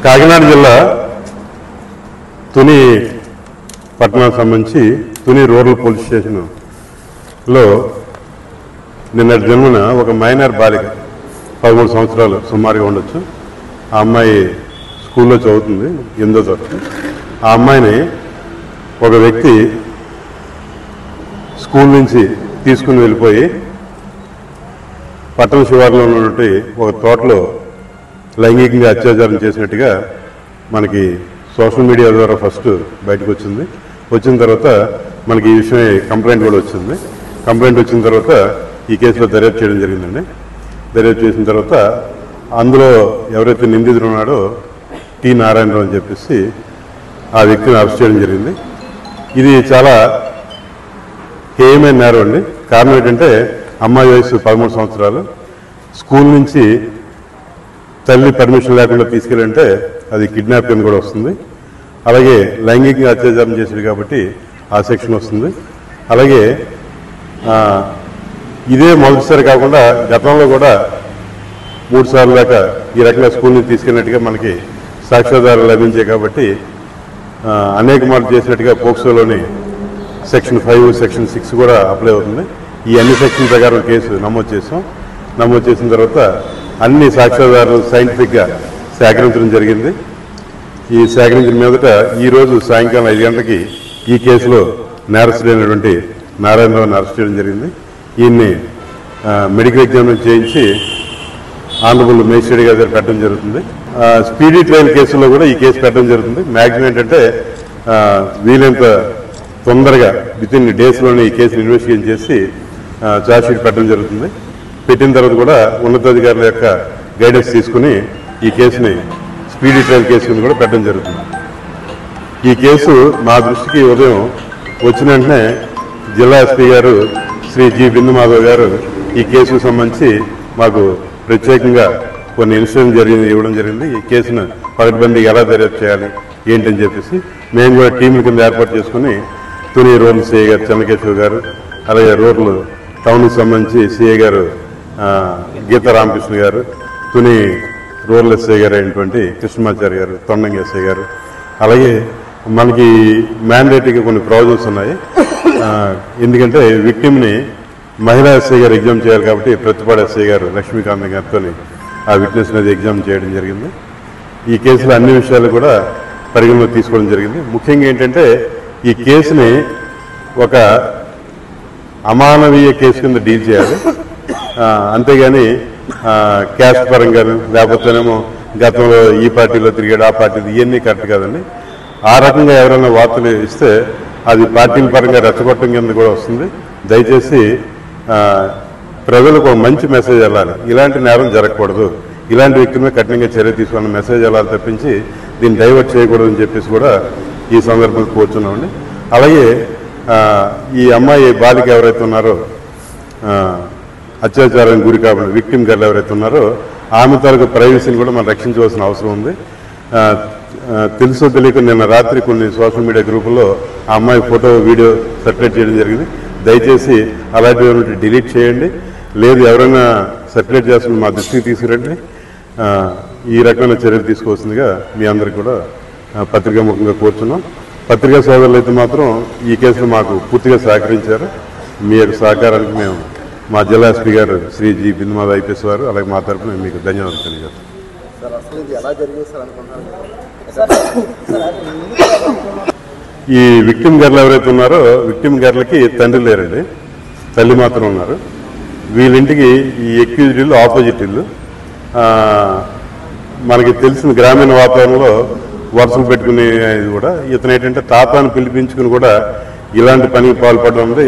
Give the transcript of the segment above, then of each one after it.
కాకినాడ జిల్లా తుని పట్టణానికి సంబంధించి తుని రూరల్ పోలీస్ స్టేషన్లో నిన్నటి జన్మన ఒక మైనర్ బాలిక 13 సంవత్సరాలు సుమారుగా ఉండొచ్చు. ఆ అమ్మాయి స్కూల్లో చదువుతుంది, 8వ తరగతి. ఆ అమ్మాయిని ఒక వ్యక్తి స్కూల్ నుంచి తీసుకుని వెళ్ళిపోయి పట్టణ శివారులో ఉన్నటువంటి ఒక తోటలో లైంగికంగా అత్యాచారం చేసినట్టుగా మనకి సోషల్ మీడియా ద్వారా ఫస్ట్ బయటకు వచ్చింది. వచ్చిన తర్వాత మనకి ఈ విషయమే కంప్లైంట్ కూడా వచ్చింది. కంప్లైంట్ వచ్చిన తర్వాత ఈ కేసులో దర్యాప్తు చేయడం జరిగిందండి. దర్యాప్తు చేసిన తర్వాత అందులో ఎవరైతే నిందితుడు ఉన్నాడో టి నారాయణరావు అని చెప్పేసి ఆ వ్యక్తిని అరెస్ట్ చేయడం జరిగింది. ఇది చాలా హేయమైన నేరం అండి. కారణం ఏంటంటే అమ్మాయి వయసు 13 సంవత్సరాలు. స్కూల్ నుంచి తల్లి పర్మిషన్ లేకుండా తీసుకెళ్ళంటే అది కిడ్నాప్ అని కూడా వస్తుంది. అలాగే లైంగికంగా అత్యాచారం చేసేది కాబట్టి ఆ సెక్షన్ వస్తుంది. అలాగే ఇదే మొదటిసారి కాకుండా గతంలో కూడా 3 సార్లు దాకా ఈ రకంగా స్కూల్ నుంచి తీసుకెళ్ళినట్టుగా మనకి సాక్ష్యాధారాలు లభించాయి. కాబట్టి అనేక మార్లు చేసినట్టుగా పోక్సోలోని సెక్షన్ 5, సెక్షన్ 6 కూడా అప్లై అవుతుంది. ఈ అన్ని సెక్షన్ ప్రకారం కేసు నమోదు చేసాం. నమోదు చేసిన తర్వాత అన్ని సాక్ష్యాధారాలు సైంటిఫిక్గా సేకరించడం జరిగింది. ఈ సేకరించిన మీదట ఈరోజు సాయంకాలం 5 గంటలకి ఈ కేసులో నేరస్తుడైనటువంటి నారాయణరావుని అరెస్ట్ చేయడం జరిగింది. ఈయన్ని మెడికల్ ఎగ్జామినేషన్ చేయించి ఆనరబుల్ మేజిస్ట్రేట్ గారి దగ్గర పెట్టడం జరుగుతుంది. స్పీడీ ట్రయల్ కేసులో కూడా ఈ కేసు పెట్టడం జరుగుతుంది. మ్యాక్సిమం ఏంటంటే వీలైనంత తొందరగా వితిన్ డేస్లోనే ఈ కేసును ఇన్వెస్టిగేషన్ చేసి ఛార్జ్షీట్ పెట్టడం జరుగుతుంది. పెట్టిన తర్వాత కూడా ఉన్నతాధికారుల యొక్క గైడెన్స్ తీసుకుని ఈ కేసుని స్పీడీ ట్రయల్ కేసు కింద కూడా పెట్టడం జరుగుతుంది. ఈ కేసు మా దృష్టికి ఉదయం వచ్చిన వెంటనే జిల్లా ఎస్పీ గారు శ్రీ జి బిందు మాధవ్ గారు ఈ కేసుకు సంబంధించి మాకు ప్రత్యేకంగా కొన్ని ఇన్స్ట్రక్షన్ ఇవ్వడం జరిగింది. ఈ కేసును పకడ్బందీగా ఎలా దర్యాప్తు చేయాలి ఏంటని చెప్పేసి మేము కూడా టీంల కింద ఏర్పాటు చేసుకుని తుని రూరల్ సిఐ గారు చెన్నకేశ్వర్ గారు, అలాగే రూరల్ టౌన్కి సంబంధించి సిఐ గారు గీతా రామకృష్ణ గారు, తుని రూరల్ ఎస్ఐ గారు అయినటువంటి కృష్ణమాచారి గారు, తొండంగి ఎస్ఐ గారు, అలాగే మనకి మ్యాండేటరీగా కొన్ని ప్రావిజన్స్ ఉన్నాయి. ఎందుకంటే విక్టిమ్ని మహిళా ఎస్ఐ గారు ఎగ్జామ్ చేయాలి కాబట్టి ప్రతిపాడు ఎస్ఐ గారు లక్ష్మీకాంత్ గారితో ఆ విట్నెస్ అనేది ఎగ్జామ్ చేయడం జరిగింది. ఈ కేసులో అన్ని విషయాలు కూడా పరిగణలోకి తీసుకోవడం జరిగింది. ముఖ్యంగా ఏంటంటే ఈ కేసుని ఒక అమానవీయ కేసు కింద డీల్ చేయాలి. అంతేగాని క్యాస్ట్ పరంగా లేకపోతేనేమో గతంలో ఈ పార్టీలో తిరిగాడు ఆ పార్టీలో ఇవన్నీ కరెక్ట్ కాదండి. ఆ రకంగా ఎవరైనా వార్తలు ఇస్తే అది పార్టీల పరంగా రెచ్చగొట్టడం కింద కూడా వస్తుంది. దయచేసి ప్రజలకు ఒక మంచి మెసేజ్ వెళ్ళాలి. ఇలాంటి నేరం జరగకూడదు, ఇలాంటి వ్యక్తి మీద కఠినంగా చర్య తీసుకున్న మెసేజ్ వెళ్ళాలి తప్పించి దీన్ని డైవర్ట్ చేయకూడదని చెప్పేసి కూడా ఈ సందర్భంగా కోరుతున్నామండి. అలాగే ఈ అమ్మాయి బాలిక ఎవరైతే ఉన్నారో అత్యాచారానికి గురి కాబట్టి విక్టిమ్ గర్ల్ ఎవరైతే ఉన్నారో ఆమె తాలూకు ప్రైవసీని కూడా మనం రక్షించవలసిన అవసరం ఉంది. తెలుసో తెలియక నిన్న రాత్రి కొన్ని సోషల్ మీడియా గ్రూపుల్లో ఆ అమ్మాయి ఫోటో వీడియో సర్క్యులేట్ చేయడం జరిగింది. దయచేసి అలాంటివి డిలీట్ చేయండి. లేదు ఎవరైనా సర్క్యులేట్ చేస్తున్న మా దృష్టికి తీసుకురండి. ఈ రకమైన చర్యలు తీసుకోవాల్సిందిగా మీ అందరికీ కూడా పత్రికాముఖంగా కోరుచున్నాం. పత్రికా సోదరులు అయితే మాత్రం ఈ కేసులో మాకు పూర్తిగా సహకరించారు. మీ యొక్క సహకారానికి మేము మా జిల్లా ఎస్పీ గారు శ్రీ జి బిందుమాధ ఐపీఎస్ వారు అలాగే మా తరఫున మీకు ధన్యవాదాలు తెలియజేస్తాం. ఈ విక్టిమ్ గర్ల్ ఎవరైతే ఉన్నారో విక్టిమ్ గర్లకి తండ్రి లేరండి, తల్లి మాత్రం ఉన్నారు. వీళ్ళింటికి ఈ ఎక్యూజ్డ్ ఇల్లు ఆపోజిట్ ఇల్లు. మనకి తెలిసిన గ్రామీణ వాతావరణంలో వరుసలు పెట్టుకునే ఇది కూడా ఇతను ఏంటంటే తాతాను పిలిపించుకుని కూడా ఇలాంటి పనికి పాల్పడడం అనేది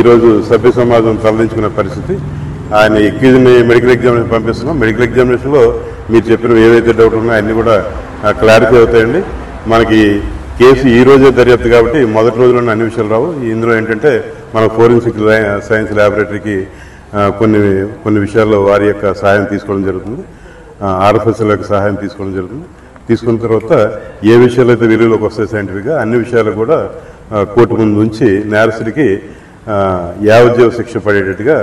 ఈరోజు సభ్య సమాజం తరలించుకునే పరిస్థితి. ఆయన ఎక్యూజ్ని మెడికల్ ఎగ్జామినేషన్ పంపిస్తున్నాం. మెడికల్ ఎగ్జామినేషన్లో మీరు చెప్పిన ఏవైతే డౌట్ ఉన్నాయో అన్నీ కూడా క్లారిఫై అవుతాయండి. మనకి కేసు ఈ రోజే దర్యాప్తు కాబట్టి మొదటి రోజులోనే అన్ని విషయాలు రావు. ఇందులో ఏంటంటే మన ఫోరెన్సిక్ సైన్స్ ల్యాబొరేటరీకి కొన్ని విషయాల్లో వారి యొక్క సహాయం తీసుకోవడం జరుగుతుంది. ఆర్ఎఫ్ఎస్ఎల్ యొక్క సహాయం తీసుకోవడం జరుగుతుంది. తీసుకున్న తర్వాత ఏ విషయాలు అయితే వెలుగులోకి వస్తాయి సైంటిఫిక్గా అన్ని విషయాలు కూడా కోర్టు ముందు ఉంచి నేరస్తుడికి యావజ్జీవ శిక్ష పడేటట్టుగా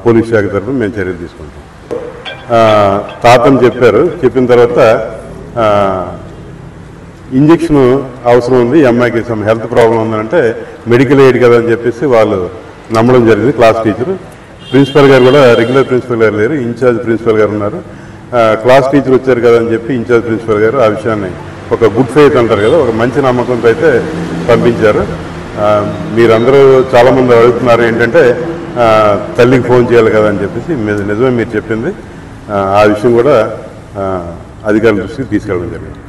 పోలీస్ శాఖ తరఫున మేము చర్యలు తీసుకుంటాం. తాతని చెప్పారు. చెప్పిన తర్వాత ఇంజక్షన్ అవసరం ఉంది, ఈ అమ్మాయికి సమ్ హెల్త్ ప్రాబ్లం ఉందంటే మెడికల్ ఎయిడ్ కదా అని చెప్పేసి వాళ్ళు నమ్మడం జరిగింది. క్లాస్ టీచర్, ప్రిన్సిపల్ గారు కూడా రెగ్యులర్ ప్రిన్సిపల్ గారు లేరు, ఇన్ఛార్జ్ ప్రిన్సిపల్ గారు ఉన్నారు. క్లాస్ టీచర్ వచ్చారు కదా అని చెప్పి ఇన్ఛార్జ్ ప్రిన్సిపల్ గారు ఆ విషయాన్ని ఒక గుడ్ ఫెయిత్ అంటారు కదా, ఒక మంచి నమ్మకంతో అయితే పంపించారు. మీరందరూ చాలామంది అడుగుతున్నారు ఏంటంటే తల్లికి ఫోన్ చేయాలి కదా అని చెప్పేసి. నిజమే మీరు చెప్పింది. ఆ విషయం కూడా అధికారుల దృష్టికి తీసుకెళ్ళడం జరిగింది.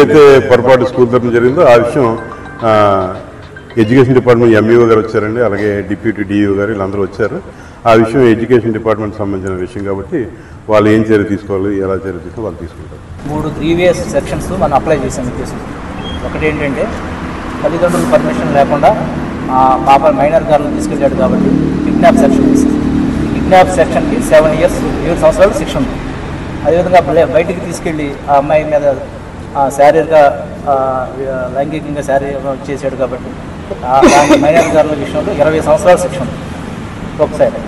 అయితే పొరపాటు స్కూల్ తరఫున జరిగిందో ఆ విషయం ఎడ్యుకేషన్ డిపార్ట్మెంట్ ఎంఈఓ గారు వచ్చారండి, అలాగే డిప్యూటీ డిఈఓ గారు వీళ్ళందరూ వచ్చారు. ఆ విషయం ఎడ్యుకేషన్ డిపార్ట్మెంట్ సంబంధించిన విషయం కాబట్టి వాళ్ళు ఏం చర్య తీసుకోవాలి, ఎలా చర్య తీసుకోవాలి వాళ్ళు తీసుకుంటారు. 3 ప్రీవియస్ సెక్షన్స్ మనం అప్లై చేసాం ఈ కేసు. ఒకటి ఏంటంటే తల్లిదండ్రుల పర్మిషన్ లేకుండా పాప మైనర్ గార్లను తీసుకెళ్ళాడు కాబట్టి కిడ్నాప్ సెక్షన్ వేసింది. కిడ్నాప్ సెక్షన్కి 7 years 7 సంవత్సరాలు శిక్ష ఉంది. అదేవిధంగా బయటికి తీసుకెళ్ళి ఆ అమ్మాయి మీద శారీరక లైంగికంగా చేశాడు కాబట్టి మైనర్ గార్ల విషయంలో 20 సంవత్సరాల శిక్ష ఉంది ఒకసారి.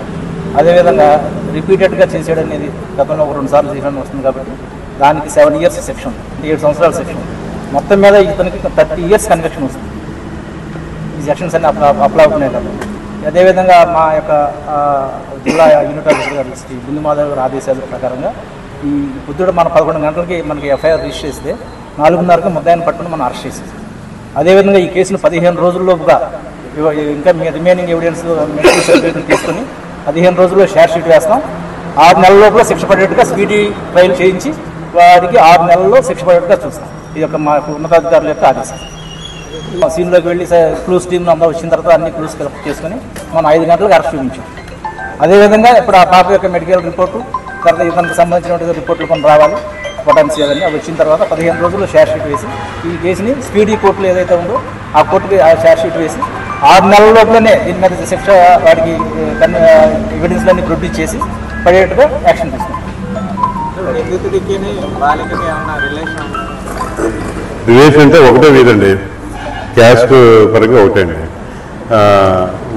అదేవిధంగా రిపీటెడ్గా చేసాడు అనేది గతంలో 2 సార్లు చేసాడని వస్తుంది కాబట్టి దానికి 7 years శిక్ష ఉంది, 7 సంవత్సరాల శిక్ష ఉంది. మొత్తం మీద ఇతనికి 30 years కన్విక్షన్ వస్తుంది. ఈ సెక్షన్స్ అన్ని అప్లై అవుతున్నాయి కాబట్టి. అదేవిధంగా మా యొక్క జిల్లా యూనిట్ ఆఫీసర్ గారు శ్రీ బుందుమాధవ్ గారి ఆదేశాల ప్రకారంగా ఈ పొద్దుట మన 11 గంటలకి మనకి ఎఫ్ఐఆర్ రిజిస్టర్ చేస్తే 4:30కి ముద్దాయిని పట్టుకుని మనం అరెస్ట్ చేసేది. అదేవిధంగా ఈ కేసును 15 రోజుల్లోపుగా ఇంకా రిమైనింగ్ ఎవిడెన్స్ మెడికల్ సర్టిఫికేట్ తీసుకుని 15 రోజుల్లో షార్ట్ షీట్ వేస్తాం. 6 నెలల లోపల శిక్ష పడేట్టుగా స్పీడీ ట్రయల్ చేయించి వారికి 6 నెలల్లో శిక్ష పడేట్టుగా చూస్తాం. ఇది యొక్క మా ఉన్నతాధికారుల యొక్క ఆదేశం. సీన్లోకి వెళ్ళి క్లూస్ టీంలో అందరూ వచ్చిన తర్వాత అన్ని క్లూస్ కలెక్ట్ చేసుకుని మనం 5 గంటలకు అరెస్ట్ చూపించాం. అదేవిధంగా ఇప్పుడు ఆ పాప యొక్క మెడికల్ రిపోర్టు తర్వాత ఇతనికి సంబంధించినటువంటి రిపోర్టులు కొన్ని రావాలి, పొటాన్సీ అవన్నీ అవి వచ్చిన తర్వాత 15 రోజుల్లో షార్ట్ షీట్ వేసి ఈ కేసుని స్పీడీ కోర్టులో ఏదైతే ఉందో ఆ కోర్టుకి ఆ షార్ట్ షీట్ వేసి 6 నెలల లోపలనే దీని మీద శిక్ష వాడికి ఎవిడెన్స్లన్నీ ప్రొడ్యూస్ చేసి పడేట్టుగా యాక్షన్ తీసుకుంటాం. రిలేషన్ అంటే ఒకటే వీరండి, క్యాస్ట్ పరంగా ఒకటే అండి.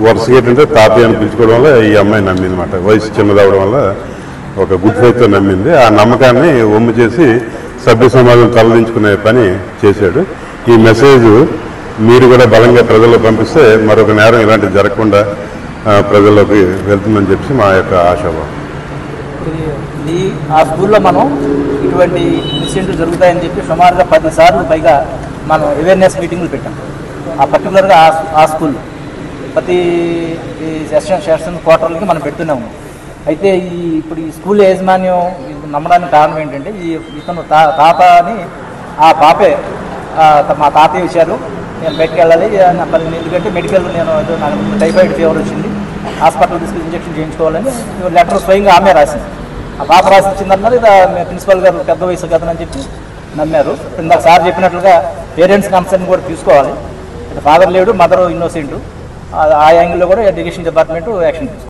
వరుసగా ఏంటంటే తాతయ్య అని పిలుచుకోవడం వల్ల ఈ అమ్మాయి నమ్మింది అనమాట. వయసు చిన్నదవడం వల్ల ఒక గుడ్ ఫెయిత్తో నమ్మింది. ఆ నమ్మకాన్ని ఒమ్ము చేసి సభ్య సమాజం తరలించుకునే పని చేశాడు. ఈ మెసేజ్ మీరు కూడా బలంగా ప్రజల్లో పంపిస్తే మరొక నేరం ఇలాంటివి జరగకుండా ప్రజల్లోకి వెళ్తుందని చెప్పి మా యొక్క ఆశాభావం. ఆ స్కూల్లో మనం ఇటువంటి ఇన్సిడెంట్లు జరుగుతాయని చెప్పి సుమారుగా 10 సార్లు పైగా మనం అవేర్నెస్ మీటింగ్లు పెట్టాం. ఆ పర్టికులర్గా ఆ స్కూల్లో ప్రతి సెషన్ క్వార్టర్లకి మనం పెడుతూనే ఉన్నాం. అయితే ఇప్పుడు ఈ స్కూల్ యాజమాన్యం నమ్మడానికి కారణం ఏంటంటే ఇతను తాత అని ఆ పాపే మా తాతయ్య విషయాలు నేను బయటకు వెళ్ళాలి ఎందుకంటే మెడికల్ నాకు టైఫాయిడ్ ఫీవర్ వచ్చింది, హాస్పిటల్ తీసుకుని ఇంజక్షన్ చేయించుకోవాలని లెటర్ స్వయంగా ఆమె రాసింది. ఆ పాప రాసి ఇచ్చిందన్నారు. ప్రిన్సిపల్ గారు పెద్ద వయసు కదనని చెప్పి నమ్మారు. ఇందాక సార్ చెప్పినట్లుగా పేరెంట్స్ కన్సర్న్ కూడా తీసుకోవాలి. ఫాదర్ లేడు, మదర్ ఇన్నోసెంట్. ఆ యాంగిల్లో కూడా ఎడ్యుకేషన్ డిపార్ట్మెంట్ యాక్షన్ తీసుకుంది.